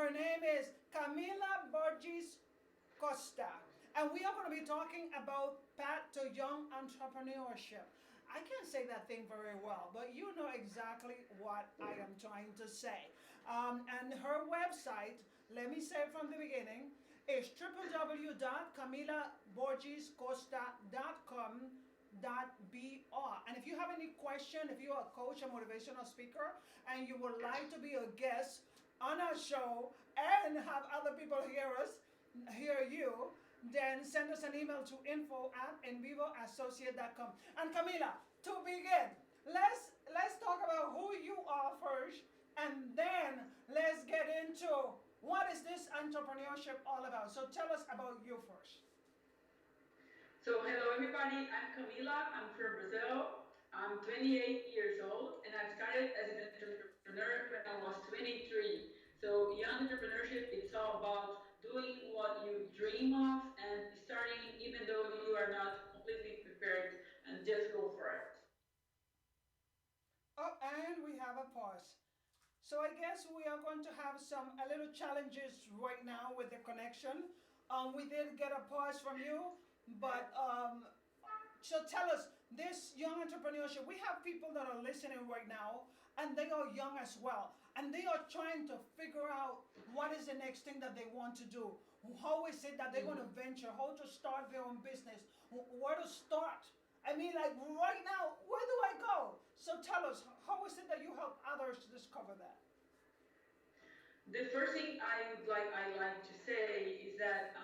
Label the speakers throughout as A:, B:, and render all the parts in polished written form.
A: Her name is Camilla Borges Costa. And we are going to be talking about Path to Young Entrepreneurship. I can't say that thing very well, but you know exactly what I am trying to say. And her website, let me say it from the beginning, is www.camillaborgescosta.com.br. And if you have any question, if you're a coach, a motivational speaker, and you would like to be a guest on our show and have other people hear you, then send us an email to info@envivoassociate.com. And Camila, to begin, let's talk about who you are first, and then let's get into what is this entrepreneurship all about. So tell us about you first.
B: So hello everybody, I'm Camilla, I'm from Brazil. I'm 28 years old and I started as an entrepreneur when I was 23. So young entrepreneurship, it's all about doing what you dream of and starting even though you are not completely prepared and just go for it.
A: Oh, and we have a pause. So I guess we are going to have some a little challenges right now with the connection. We did get a pause from you, but so tell us this young entrepreneurship. We have people that are listening right now, and they are young as well, and they are trying to figure out what is the next thing that they want to do. How is it that they're going to venture? How to start their own business? Where to start? I mean, like right now, where do I go? So tell us, how is it that you help others to discover that?
B: The first thing I like to say is that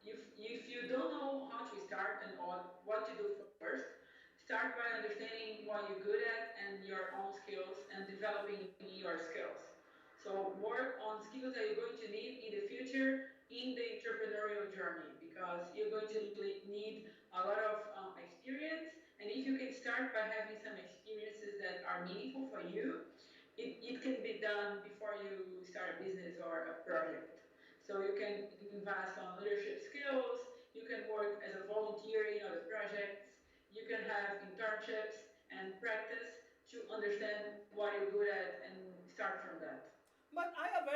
B: if you don't know how to start and what to do first, start by understanding what you're good at and your own skills and developing your skills. So work on skills that you're going to need in the future in the entrepreneurial journey because you're going to need a lot of experience. And if you can start by having some experiences that are meaningful for you, it can be done before you start a business or a project. So you can invest on leadership skills, you can work as a volunteer in other projects, you can have internships and practice to understand what you're good at and start from that.
A: But I have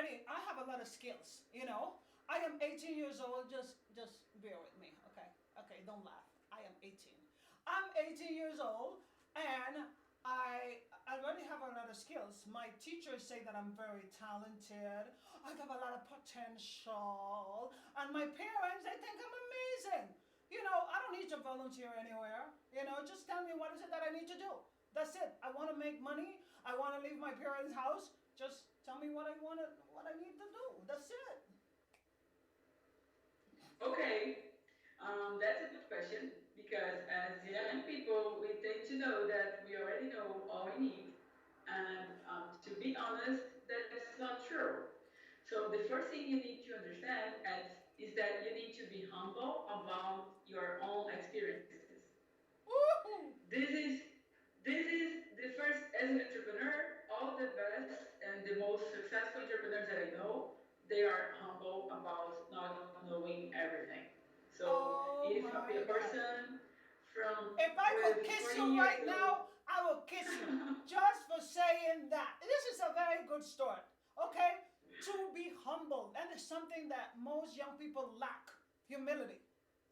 A: a lot of skills, you know. I am 18 years old, just bear with me, okay? Okay, don't laugh. I am 18. I'm 18 years old and I already have a lot of skills. My teachers say that I'm very talented. I have a lot of potential. And my parents, they think I'm amazing. You know, I don't need to volunteer anywhere. You know, just tell me what is it that I need to do. That's it. I want to make money. I want to leave my parents' house. Just tell me what I need to do. That's it.
B: Okay, that's a good question because as young people, we tend to know that we already know all we need. And to be honest, that's not true. So the first thing you need to understand is that you need to be humble about your own experiences.
A: Woohoo!
B: This is this is the first as an entrepreneur, all the best and the most successful entrepreneurs that I know, they are humble about not knowing everything. So
A: Oh
B: if a
A: my God.
B: person from
A: If I could
B: with
A: kiss
B: 20
A: you
B: years
A: right
B: old.
A: now, I will kiss you just for saying that. This is a very good start, okay? To be humble. That is something that most young people lack humility,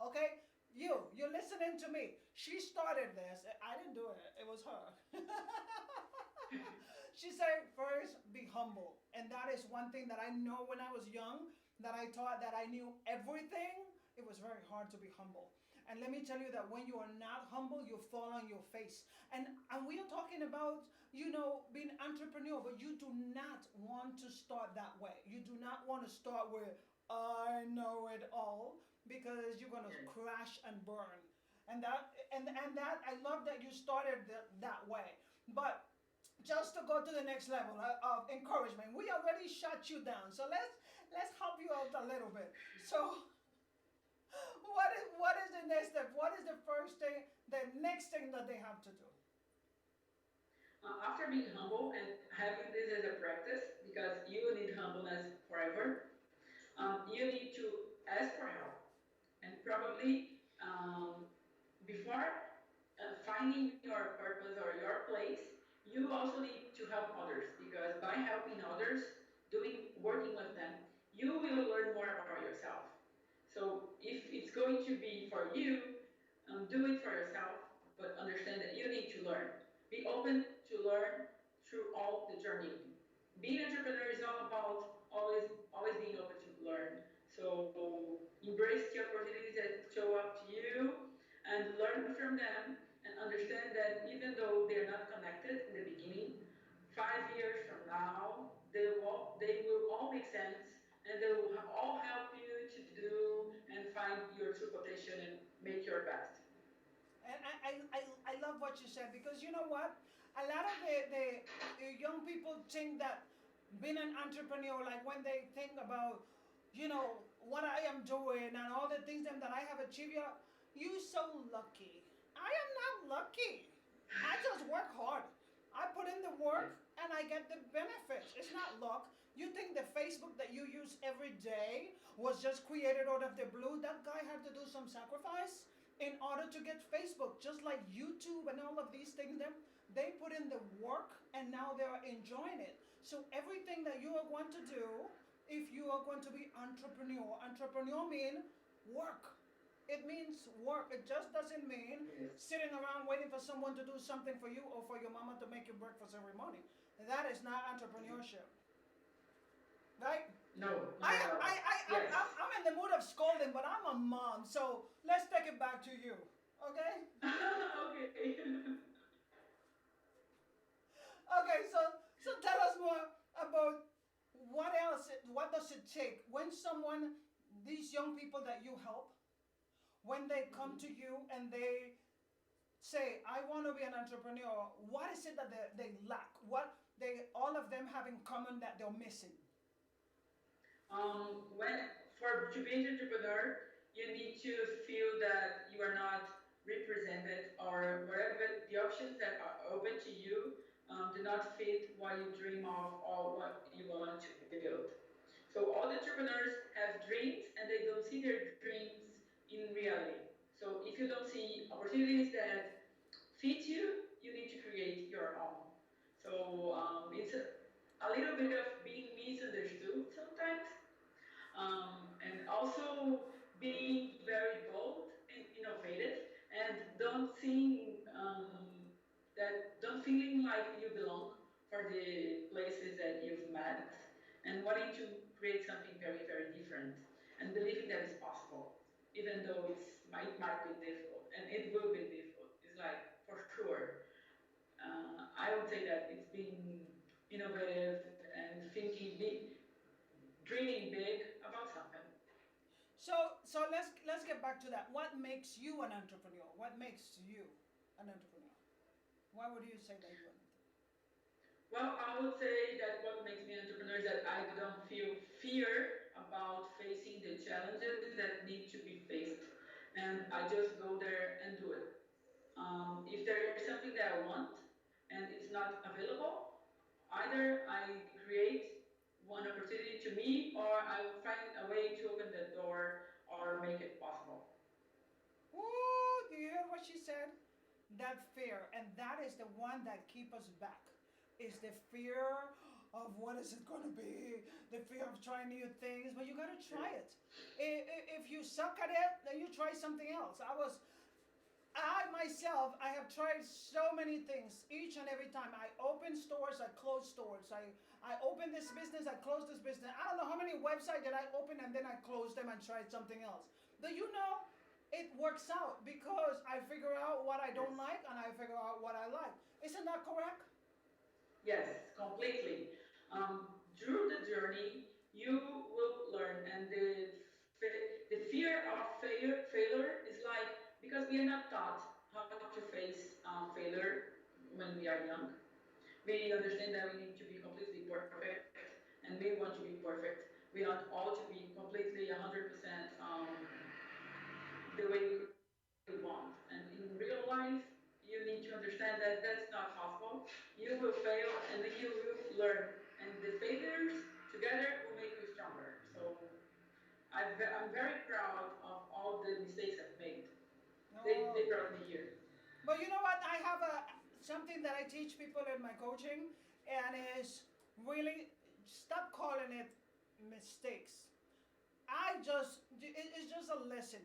A: okay? You're listening to me. She started this. I didn't do it, it was her. She said, first, be humble. And that is one thing that I know when I was young, that I thought that I knew everything. It was very hard to be humble. And let me tell you that when you are not humble, you fall on your face. And we are talking about, you know, being entrepreneur, but you do not want to start that way. You do not want to start with I know it all because you're gonna
B: Yes.
A: crash and burn. And that I love that you started that way. But just to go to the next level of encouragement, we already shut you down. So let's help you out a little bit. So what is the next step? What is the first thing, the next thing that they have to do?
B: After being humble and having this as a practice, because you need humbleness forever, you need to ask for help. And probably before finding your purpose or your place, you also need to help others because by helping others, working with them, you will learn more about yourself. So if it's going to be for you, do it for yourself, but understand that you need to learn. Be open to learn through all the journey. Being an entrepreneur is all about always being open to learn. So embrace the opportunities that show up to you and learn from them and understand that even though they're not connected in the beginning, 5 years from now, they will all make sense and they will all help you to do and find your true potential and make your best.
A: And I love what you said, because you know what? A lot of the young people think that being an entrepreneur, like when they think about, what I am doing and all the things that I have achieved, you so lucky. I am not lucky. I just work hard. I put in the work and I get the benefits. It's not luck. You think the Facebook that you use every day was just created out of the blue? That guy had to do some sacrifice in order to get Facebook, just like YouTube and all of these things. They put in the work and now they are enjoying it. So everything that you are going to do, if you are going to be entrepreneur means work. It means work. It just doesn't mean sitting around waiting for someone to do something for you or for your mama to make you breakfast every morning. That is not entrepreneurship, right?
B: No, not at all. Yes.
A: I'm in the mood of scolding, but I'm a mom, so let's take it back to you, okay?
B: Okay.
A: Okay, so tell us more about what does it take when these young people that you help, when they come to you and they say, I want to be an entrepreneur, what is it that they lack? What all of them have in common that they're missing?
B: To be an entrepreneur, you need to feel that you are not represented, or wherever the options that are open to you do not fit what you dream of or what you want to build. So all the entrepreneurs have dreams and they don't see their dreams in reality. So if you don't see opportunities that fit you, you need to create your own. So it's a little bit of being misunderstood sometimes, and also being very bold and innovative, and don't feeling like you belong for the places that you've met, and wanting to create something very very different, and believing that it's possible, even though it might be difficult, and it will be difficult. It's like for sure. I would say that it's being innovative and thinking big, dreaming big about something.
A: So let's get back to that. What makes you an entrepreneur? What makes you an entrepreneur? Why would you say that you're an entrepreneur?
B: Well, I would say that what makes me an entrepreneur is that I don't feel fear about facing the challenges that need to be faced, and I just go there and do it. If there is something that I want and it's not available, either I create one opportunity to me, or I will find a way to open the door or make it possible.
A: Ooh, do you hear what she said? That fear, and that is the one that keep us back. Is the fear of what is it going to be, the fear of trying new things, but you got to try it. If you suck at it, then you try something else. I myself, I have tried so many things each and every time. I open stores, I close stores. I open this business, I close this business. I don't know how many websites that I open and then I close them and tried something else. Do you know it works out because I figure out what I don't like and I figure out what I like. Isn't that correct?
B: Yes, completely. Through the journey, you will learn, and the fear of failure is like, because we are not taught how to face failure when we are young. We understand that we need to be completely perfect, and we want to be perfect. We want all to be completely 100% the way we want. And in real life, you need to understand that that's not possible. You will fail, and then you will learn. And the failures together will make you stronger. So I'm very proud of all the mistakes I've made.
A: No.
B: They brought me here.
A: But you know what? I have something that I teach people in my coaching, and is really stop calling it mistakes. it's just a lesson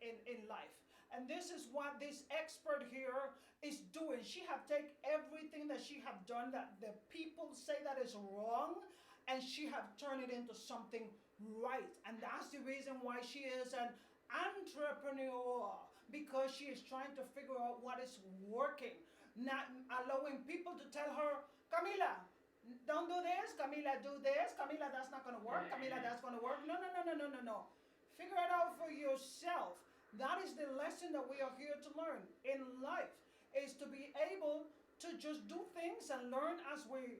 A: in life. And this is what this expert here is doing. She have taken everything that she have done that the people say that is wrong, and she have turned it into something right. And that's the reason why she is an entrepreneur, because she is trying to figure out what is working, not allowing people to tell her, Camila, don't do this, Camila, do this, Camila, that's not going to work, Camila, that's going to work. No, no, no, no, no, no, no. Figure it out for yourself. That is the lesson that we are here to learn in life, is to be able to just do things and learn as we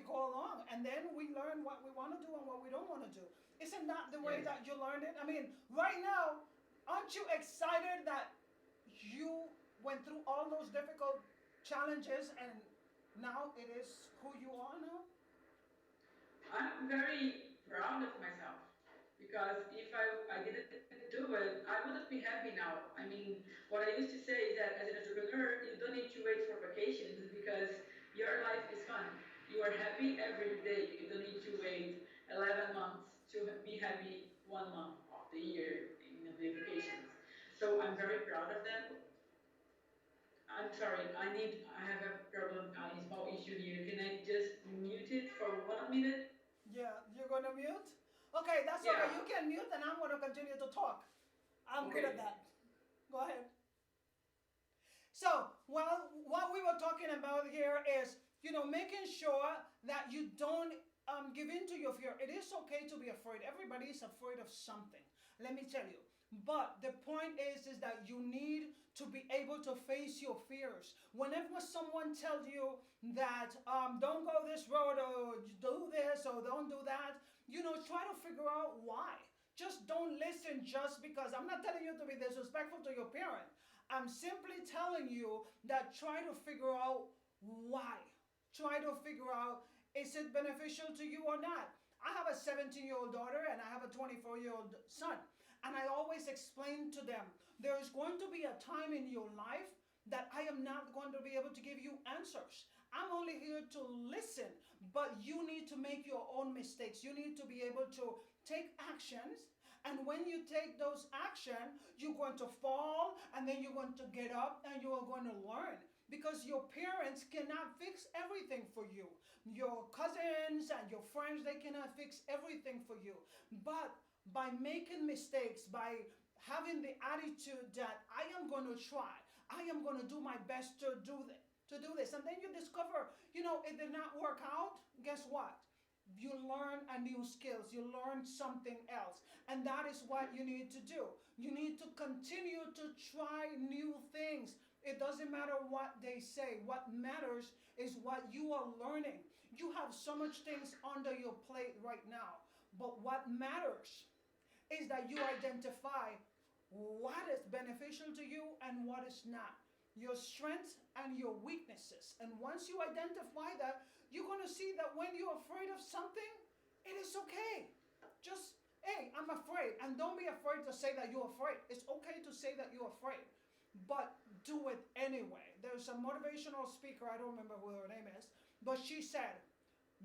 A: go along, and then we learn what we want to do and what we don't want to do. Isn't that the way that you learned it? I mean, right now, aren't you excited that you went through all those difficult challenges and now it is who you are now?
B: I'm very proud of myself because if I didn't do it, I wouldn't be happy now. I mean, what I used to say is that as an entrepreneur, you don't need to wait for vacations because your life is fun. You are happy every day. You don't need to wait 11 months to be happy 1 month of the year in the vacations. So I'm very proud of them. I'm sorry, I have a problem, a small issue here. Can I just mute it for 1 minute?
A: Yeah, you're gonna mute? Okay, that's
B: Yeah.
A: okay. You can mute and I'm gonna continue to talk. I'm good at that. Go ahead. So, well, what we were talking about here is, making sure that you don't give in to your fear. It is okay to be afraid. Everybody is afraid of something. Let me tell you. But the point is that you need to be able to face your fears. Whenever someone tells you that don't go this road or do this or don't do that, try to figure out why. Just don't listen just because. I'm not telling you to be disrespectful to your parent. I'm simply telling you that try to figure out why. Try to figure out, is it beneficial to you or not? I have a 17-year-old daughter and I have a 24-year-old son. And I always explain to them, there is going to be a time in your life that I am not going to be able to give you answers. I'm only here to listen, but you need to make your own mistakes. You need to be able to take actions. And when you take those actions, you're going to fall and then you're going to get up and you are going to learn. Because your parents cannot fix everything for you. Your cousins and your friends, they cannot fix everything for you. But by making mistakes, by having the attitude that I am going to try, I am going to do my best to do this, and then you discover, it did not work out. Guess what? You learn a new skills. You learn something else, and that is what you need to do. You need to continue to try new things. It doesn't matter what they say. What matters is what you are learning. You have so much things under your plate right now, but what matters is that you identify what is beneficial to you and what is not. Your strengths and your weaknesses. And once you identify that, you're going to see that when you're afraid of something, it is okay. Just, hey, I'm afraid. And don't be afraid to say that you're afraid. It's okay to say that you're afraid, but do it anyway. There's a motivational speaker, I don't remember who her name is, but she said,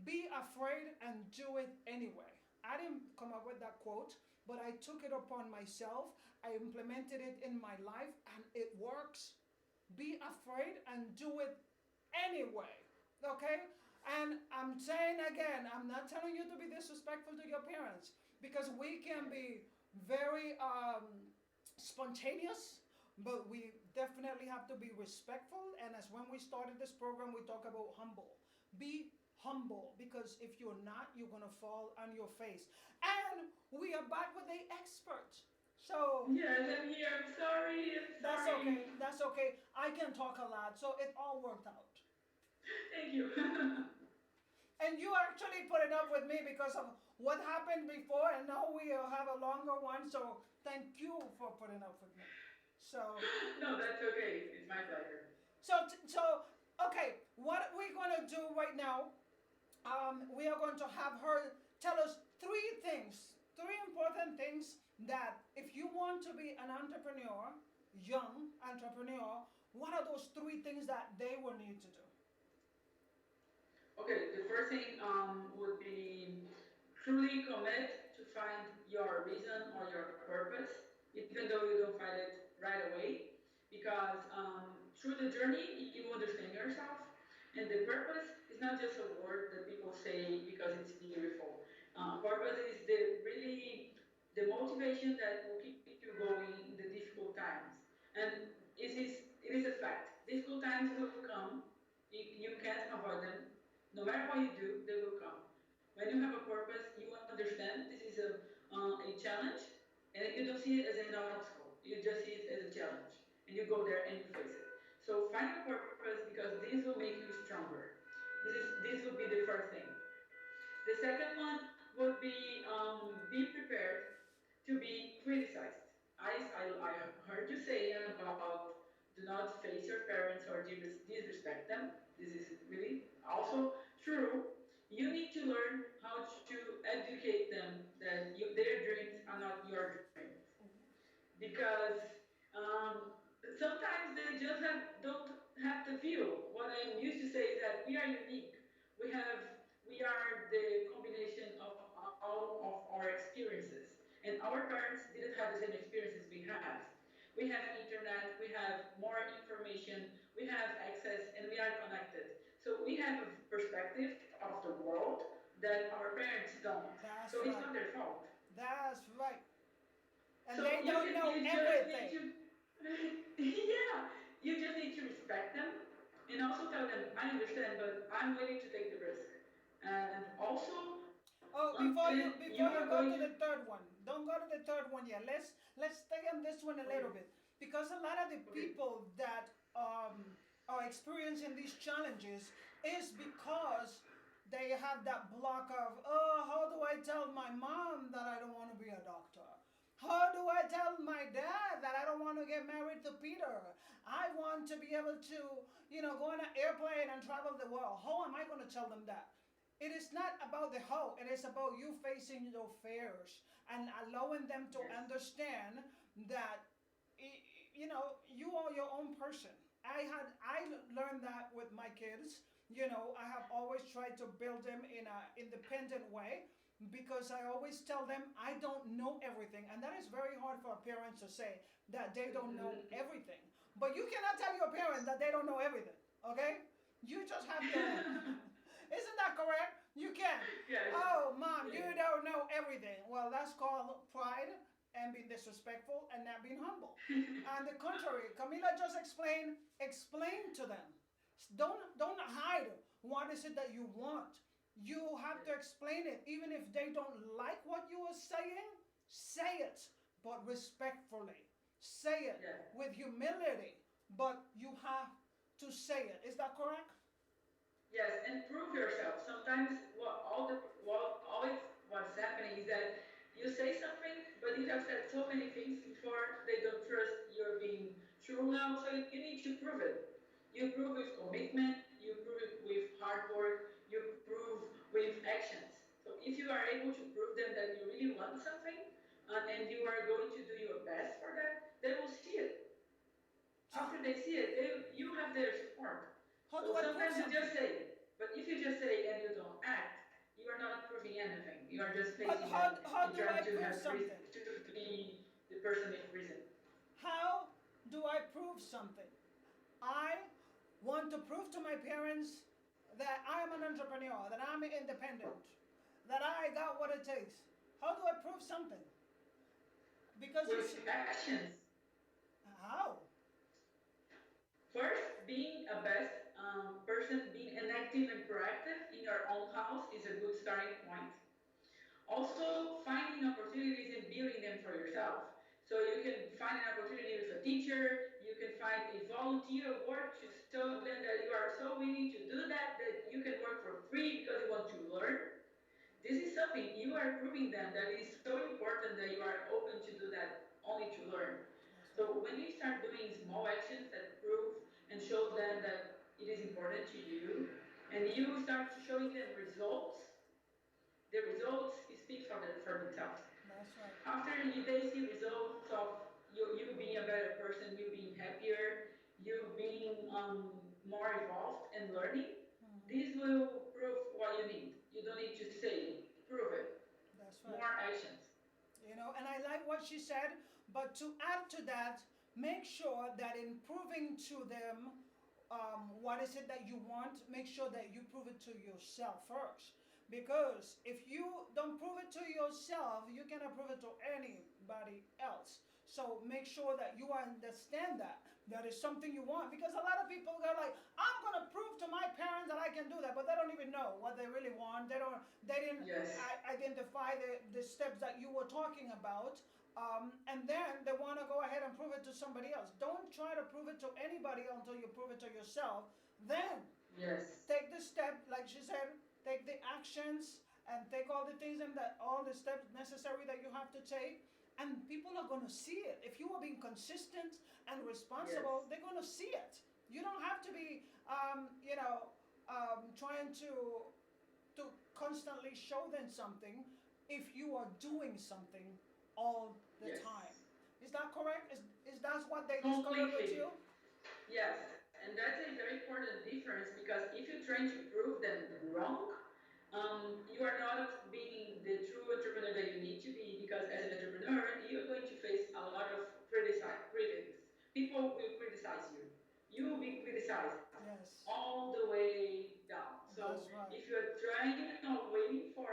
A: be afraid and do it anyway. I didn't come up with that quote, but I took it upon myself. I implemented it in my life and it works. Be afraid and do it anyway. Okay? And I'm saying again, I'm not telling you to be disrespectful to your parents, because we can be very spontaneous, but we definitely have to be respectful. And as when we started this program, we talk about humble. Be humble, because if you're not, you're going to fall on your face. And we are back with the expert. So
B: yes, I'm here. I'm sorry.
A: That's okay. That's okay. I can talk a lot, so it all worked out.
B: Thank you.
A: And you actually put it up with me because of what happened before, and now we have a longer one. So thank you for putting up with me. So
B: no, that's okay. It's my pleasure.
A: So okay, what we're gonna do right now, we are going to have her tell us three important things that if you want to be an entrepreneur, young entrepreneur, what are those three things that they will need to do?
B: Okay, the first thing would be truly commit to find your reason or your purpose, even though you don't find it right away, because through the journey you understand yourself, and the purpose is not just a word that people say because it's beautiful. Purpose is the really the motivation that will keep you going in the difficult times, and it is a fact. Difficult times will come. You can't avoid them. No matter what you do, they will come. When you have a purpose, you understand this is a challenge, and you don't see it as an obstacle. You just see it as a challenge, and you go there and you face it. So find a purpose because this will make you stronger. This will be the first thing. The second one would be prepared to be criticized. I heard you saying about do not face your parents or disrespect them. This is really also true. You need to learn how to educate them that their dreams are not your dreams. Because sometimes they just don't have the view. What I used to say is that we are unique. We are the combination of all of our experiences, and our parents didn't have the same experiences we have. We have internet, we have more information, we have access, and we are connected. So we have a perspective of the world that our parents don't.
A: That's
B: So it's
A: right.
B: not their fault.
A: That's right. And
B: So
A: they don't know
B: you just need
A: everything.
B: to, yeah, you just need to respect them and also tell them, I understand, but I'm willing to take the risk. And also,
A: Oh,
B: until you
A: before
B: are
A: you go
B: going
A: to
B: to,
A: the third one, don't go to the third one yet. Let's stay on this one a little bit because a lot of the
B: okay,
A: people that are experiencing these challenges is because they have that block of, oh, how do I tell my mom that I don't want to be a doctor? How do I tell my dad that I don't want to get married to Peter? I want to be able to, go on an airplane and travel the world. How am I going to tell them that? It is not about the how, it is about you facing your fears and allowing them to
B: yes,
A: understand that you are your own person. I learned that with my kids. I have always tried to build them in an independent way because I always tell them I don't know everything, and that is very hard for a parent to say that they don't know everything. But you cannot tell your parents that they don't know everything. Okay? You just have to. Isn't that correct? You can.
B: yes,
A: Oh, mom, you
B: yes,
A: don't know everything. Well, that's called pride and being disrespectful and not being humble. On the contrary, Camila just explain to them. Don't hide what is it that you want. You have to explain it, even if they don't like what you are saying. Say it, but respectfully. Say it
B: yes.
A: with humility, but you have to say it. Is that correct?
B: Yes, and prove yourself. Sometimes what always what's happening is that you say something, but you have said so many things before they don't trust you're being true now. So you need to prove it. You prove with commitment. You prove it with hard work. You prove with actions. So if you are able to prove them that you really want something, and you are going to do your best for that, they will see it.
A: So,
B: After they see it, you have their support.
A: how do
B: So
A: I prove
B: sometimes you
A: something?
B: just say, but if you just say and you don't act, you are not proving anything. You are just
A: But
B: facing them
A: how
B: and
A: do
B: trying
A: I
B: to
A: prove
B: have reason
A: something?
B: to be the person with reason.
A: How do I prove something? I want to prove to my parents that I am an entrepreneur, that I'm independent, that I got what it takes. How do I prove something? Because you
B: With
A: see,
B: actions.
A: how?
B: First, being a best person, being an active and proactive in your own house is a good starting point. Also, finding opportunities and building them for yourself. So you can find an opportunity with a teacher, you can find a volunteer work to show them that you are so willing to do that you can work for free because you want to learn. This is something you are proving them that it is so important that you are open to do that only to learn.
A: That's right.
B: So when you start doing small actions that prove and show them that it is important to you, and you start showing them results, the results speak for themselves.
A: That's right.
B: After they see results of you being a better person, you being happier, you being more involved and learning,
A: Hmm.
B: this will prove what you need. You don't need to say it, prove it.
A: That's right.
B: More actions.
A: And I like what she said, but to add to that, make sure that in proving to them what is it that you want, make sure that you prove it to yourself first. Because if you don't prove it to yourself, you cannot prove it to anybody else. So make sure that you understand that is something you want. Because a lot of people go like, I'm gonna prove to my parents that I can do that, but they don't even know what they really want. They didn't
B: Yes.
A: identify the steps that you were talking about. And then they want to go ahead and prove it to somebody else. Don't try to prove it to anybody until you prove it to yourself. Then
B: Yes.
A: take the step, like she said, take the actions and take all the things and all the steps necessary that you have to take. And people are going to see it. If you are being consistent and responsible,
B: Yes.
A: they're going to see it. You don't have to be, trying to constantly show them something if you are doing something all the
B: Yes.
A: time. Is that correct? Is that what they discovered with
B: Completely.
A: you?
B: Yes, and that's a very important difference because if you're trying to prove them wrong, you are not being the true entrepreneur that you need to be because as an entrepreneur, you're going to face a lot of critics. People will criticize you. You will be criticized
A: Yes,
B: all the way down. So
A: that's right.
B: if you're trying or waiting for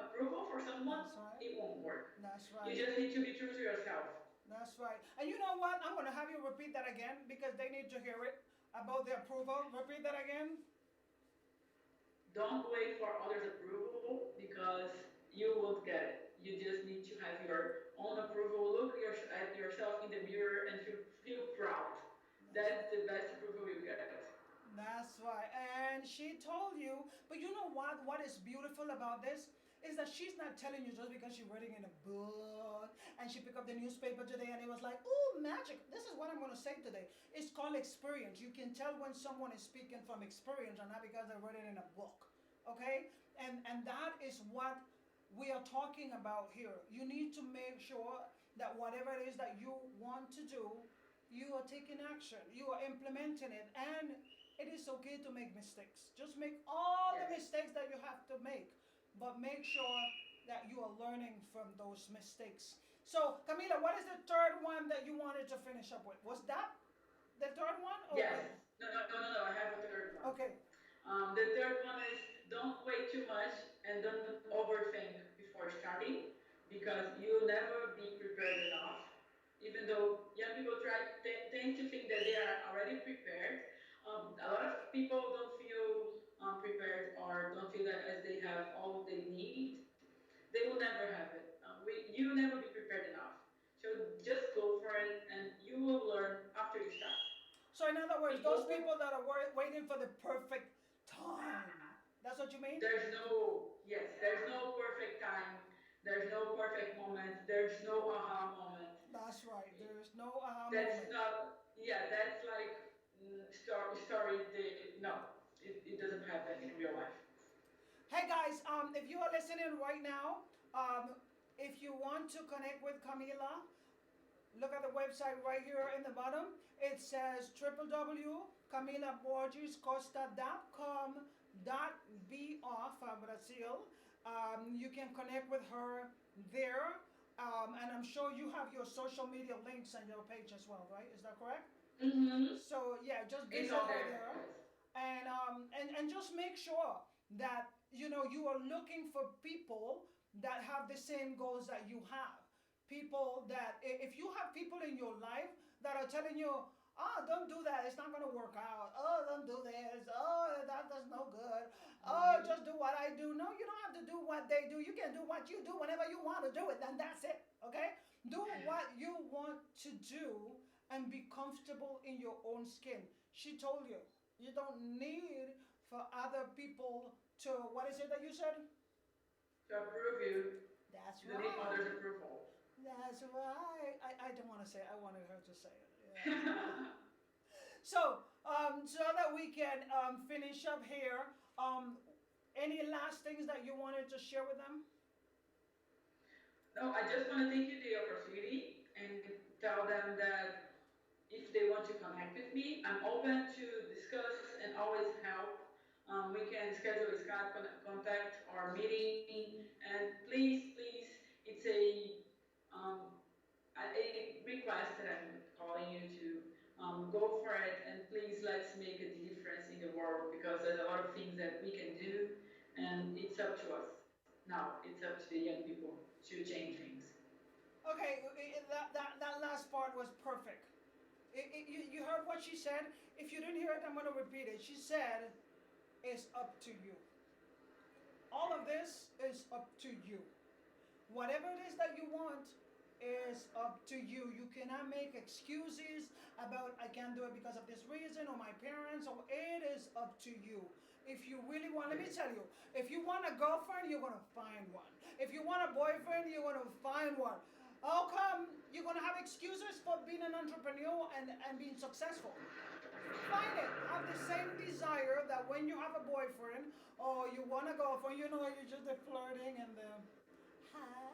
B: approval for someone,
A: That's right.
B: it won't work.
A: That's
B: You
A: right.
B: just need to be true to yourself.
A: That's right. And you know what? I'm going to have you repeat that again because they need to hear it about the approval. Repeat that again.
B: Don't wait for others' approval because you won't get it. You just need to have your own approval. Look at yourself in the mirror and feel proud. That's the best approval you get.
A: That's right. And she told you, but you know what? What is beautiful about this is that she's not telling you just because she's reading in a book and she picked up the newspaper today and it was like, oh, magic. This is what I'm going to say today. It's called experience. You can tell when someone is speaking from experience and not because they read it in a book. Okay? And that is what we are talking about here. You need to make sure that whatever it is that you want to do, you are taking action, you are implementing it, and it is okay to make mistakes. Just make all the
B: Yes.
A: mistakes that you have to make, but make sure that you are learning from those mistakes. So, Camila, what is the third one that you wanted to finish up with? Was that the third one?
B: Yes. No. I have a third one.
A: Okay.
B: The third one is don't wait too much and don't overthink before starting because you'll never be prepared enough. Even though young people tend to think that they are already prepared, a lot of people don't feel prepared or don't feel that as they have all they need, they will never have it. You will never be prepared enough. So just go for it and you will learn after you start.
A: So, in other words, those
B: People
A: people that are waiting for the perfect time. That's what you mean?
B: there's no perfect time, there's no perfect moment, there's no aha moment.
A: That's right. There is no aha
B: That's
A: moment.
B: not, yeah, that's like story, no, it doesn't happen in real life.
A: Hey guys, if you are listening right now, if you want to connect with Camila, look at the website right here in the bottom. It says www.camilaborgescosta.com.br for Brazil. You can connect with her there. And I'm sure you have your social media links on your page as well, right? Is that correct?
B: Mm-hmm.
A: So yeah, just
B: It's
A: visit
B: all
A: her
B: there.
A: there, and just make sure that you are looking for people that have the same goals that you have. People that if you have people in your life that are telling you, oh, don't do that, it's not going to work out. Oh, don't do this. Oh, that's no good. Oh, just do what I do. No, you don't have to do what they do. You can do what you do whenever you want to do it, and that's it. Okay? Do what you want to do and be comfortable in your own skin. She told you, you don't need for other people to, what is it that you said?
B: To approve you,
A: That's
B: you don't need
A: right.
B: others' approval.
A: That's right. I don't want to say it. I wanted her to say it. Yeah. So that we can finish up here, any last things that you wanted to share with them?
B: No, I just want to thank you the opportunity and tell them that if they want to connect with me, I'm open to discuss and always help. We can schedule a Skype contact or meeting. And please, it's a because there's a lot of things that we can do, and it's up to us. Now it's up to the young people to change things.
A: Okay, that last part was perfect. You heard what she said? If you didn't hear it, I'm going to repeat it. She said, it's up to you. All of this is up to you. Whatever it is that you want is up to you. You cannot make excuses about I can't do it because of this reason or my parents, or it is up to you. If you really want, let me tell you, if you want a girlfriend, you're gonna find one. If you want a boyfriend, you're gonna find one. How come you're gonna have excuses for being an entrepreneur and being successful? Find it. Have the same desire that when you have a boyfriend or you want a girlfriend, you know, you're just flirting and hi.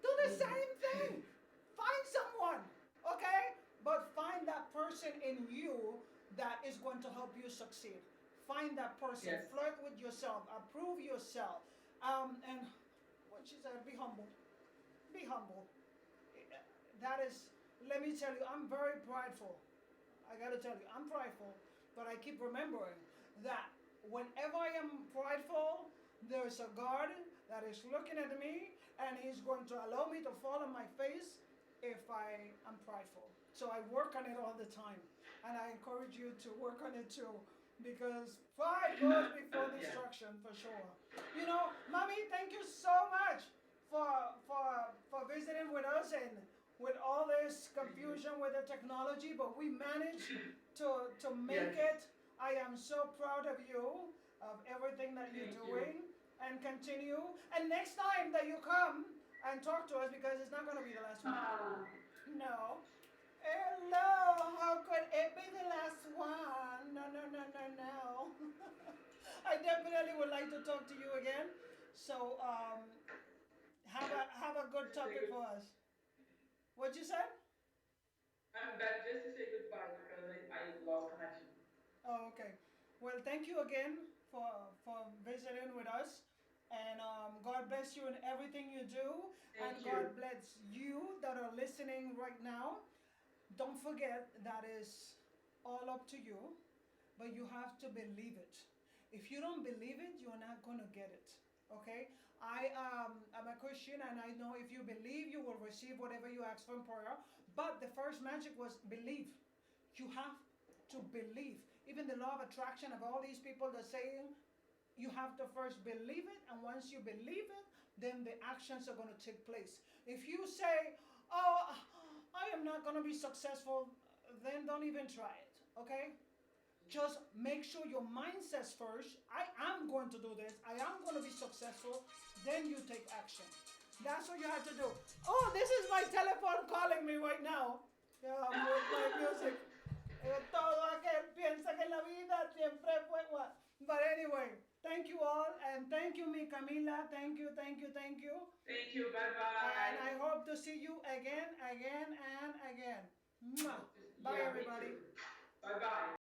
A: Do the same thing. Find someone, okay? But find that person in you that is going to help you succeed. Find that person.
B: Yes.
A: Flirt with yourself. Approve yourself. And what she said, be humble. Be humble. That is, let me tell you, I'm very prideful. I gotta tell you, I'm prideful, but I keep remembering that whenever I am prideful, there's a God that is looking at me, and He's going to allow me to fall on my face if I am prideful. So I work on it all the time, and I encourage you to work on it too, because pride goes before destruction for sure. You know, Mommy, thank you so much for visiting with us and with all this confusion with the technology, but we managed to make it. I am so proud of you, of everything that you're doing, and continue. And next time that you come and talk to us, because it's not going to be the last one. No. Hello, how could it be the last one? No, no, no, no, no. I definitely would like to talk to you again. So, have a good topic for us. What you said?
B: I'm back just to say goodbye because I lost connection.
A: Oh, okay. Well, thank you again for visiting with us, and God bless you in everything you do, and
B: Thank
A: God
B: you.
A: bless you that are listening right now. Don't forget that is all up to you, but you have to believe it. If you don't believe it, you're not gonna get it. Okay? I'm a Christian, and I know if you believe, you will receive whatever you ask for in prayer. But the first magic was believe. You have to believe. Even the law of attraction of all these people that saying you have to first believe it, and once you believe it, then the actions are going to take place. If you say, "Oh, I am not going to be successful," then don't even try it. Okay? Just make sure your mind says first, I am going to do this, I am going to be successful, then you take action. That's what you have to do. Oh, this is my telephone calling me right now. Yeah, with my music. Todo aquel piensa que la vida siempre fue what. But anyway, thank you all, and thank you, mi Camilla. Thank you, thank you, thank you.
B: Thank you. Bye bye.
A: And I hope to see you again, and again. Mwah. Bye, everybody.
B: Bye bye.